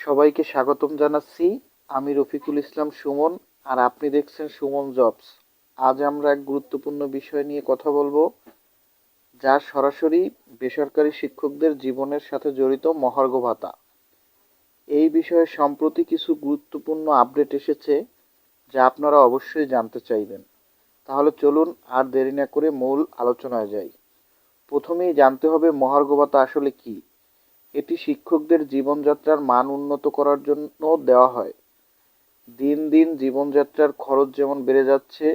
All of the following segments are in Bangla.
সবাইকে স্বাগতম জানাচ্ছি। আমি রফিকুল ইসলাম সুমন, আর আপনি দেখছেন সুমন জবস। আজ আমরা এক গুরুত্বপূর্ণ বিষয় নিয়ে কথা বলবো, যা সরাসরি বেসরকারি শিক্ষকদের জীবনের সাথে জড়িত: মহার্ঘ ভাতা। এই বিষয়ে সম্প্রতি কিছু গুরুত্বপূর্ণ আপডেট এসেছে, যা আপনারা অবশ্যই জানতে চাইবেন। তাহলে চলুন আর দেরি না করে মূল আলোচনায় যাই। প্রথমেই জানতে হবে মহার্ঘ ভাতা আসলে কি। এটি শিক্ষকদের জীবনযাত্রার মান উন্নত করার জন্য দেওয়া হয়। দিন দিন জীবনযাত্রার খরচ যেমন বেড়ে যাচ্ছে,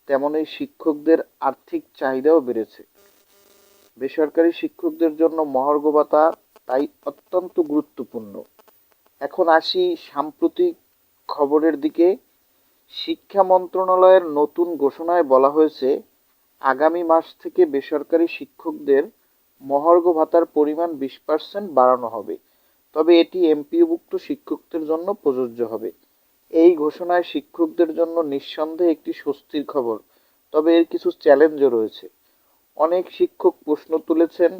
তেমনই শিক্ষকদের আর্থিক চাহিদাও বেড়েছে। বেসরকারি শিক্ষকদের জন্য মহার্ঘ ভাতা তাই অত্যন্ত গুরুত্বপূর্ণ। এখন আসি সাম্প্রতিক খবরের দিকে। শিক্ষা মন্ত্রণালয়ের নতুন ঘোষণায় বলা হয়েছে, আগামী মাস থেকে বেসরকারি শিক্ষকদের মহার্ঘ ভাতার পরিমাণ 20% বাড়ানো হবে। তবে এটি এমপিওভুক্ত শিক্ষকদের জন্য প্রযোজ্য হবে। এই ঘোষণায় শিক্ষকদের জন্য নিঃসন্দেহে একটি স্বস্তির খবর, তবে এর কিছু চ্যালেঞ্জও রয়েছে। অনেক শিক্ষক প্রশ্ন তুলেছেন,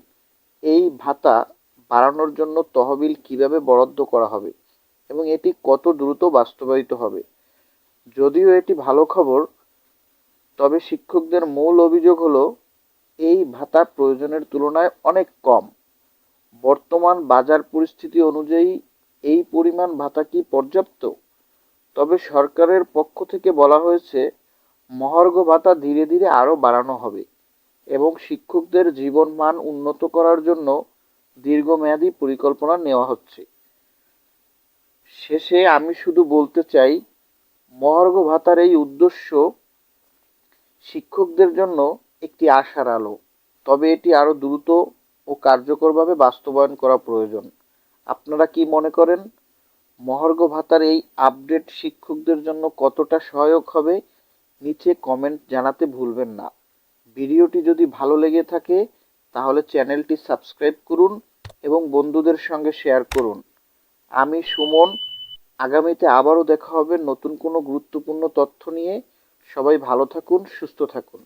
এই ভাতা বাড়ানোর জন্য তহবিল কিভাবে বরাদ্দ করা হবে এবং এটি কত দ্রুত বাস্তবায়িত হবে। যদিও এটি ভালো খবর, তবে শিক্ষকদের মূল অভিযোগ হলো, এই ভাতা প্রয়োজনের তুলনায় অনেক কম। বর্তমান বাজার পরিস্থিতি অনুযায়ী এই পরিমাণ ভাতা কি পর্যাপ্ত? তবে সরকারের পক্ষ থেকে বলা হয়েছে, মহার্ঘ ভাতা ধীরে ধীরে আরও বাড়ানো হবে এবং শিক্ষকদের জীবনমান উন্নত করার জন্য দীর্ঘমেয়াদী পরিকল্পনা নেওয়া হচ্ছে। শেষে আমি শুধু বলতে চাই, মহার্ঘ ভাতার এই উদ্দেশ্য শিক্ষকদের জন্য একটি আশার আলো, তবে এটি আরও দ্রুত ও কার্যকরভাবে বাস্তবায়ন করা প্রয়োজন। আপনারা কি মনে করেন, মহার্ঘ ভাতার এই আপডেট শিক্ষকদের জন্য কতটা সহায়ক হবে? নিচে কমেন্ট জানাতে ভুলবেন না। ভিডিওটি যদি ভালো লেগে থাকে তাহলে চ্যানেলটি সাবস্ক্রাইব করুন এবং বন্ধুদের সঙ্গে শেয়ার করুন। আমি সুমন, আগামীতে আবারও দেখা হবে নতুন কোনো গুরুত্বপূর্ণ তথ্য নিয়ে। সবাই ভালো থাকুন, সুস্থ থাকুন।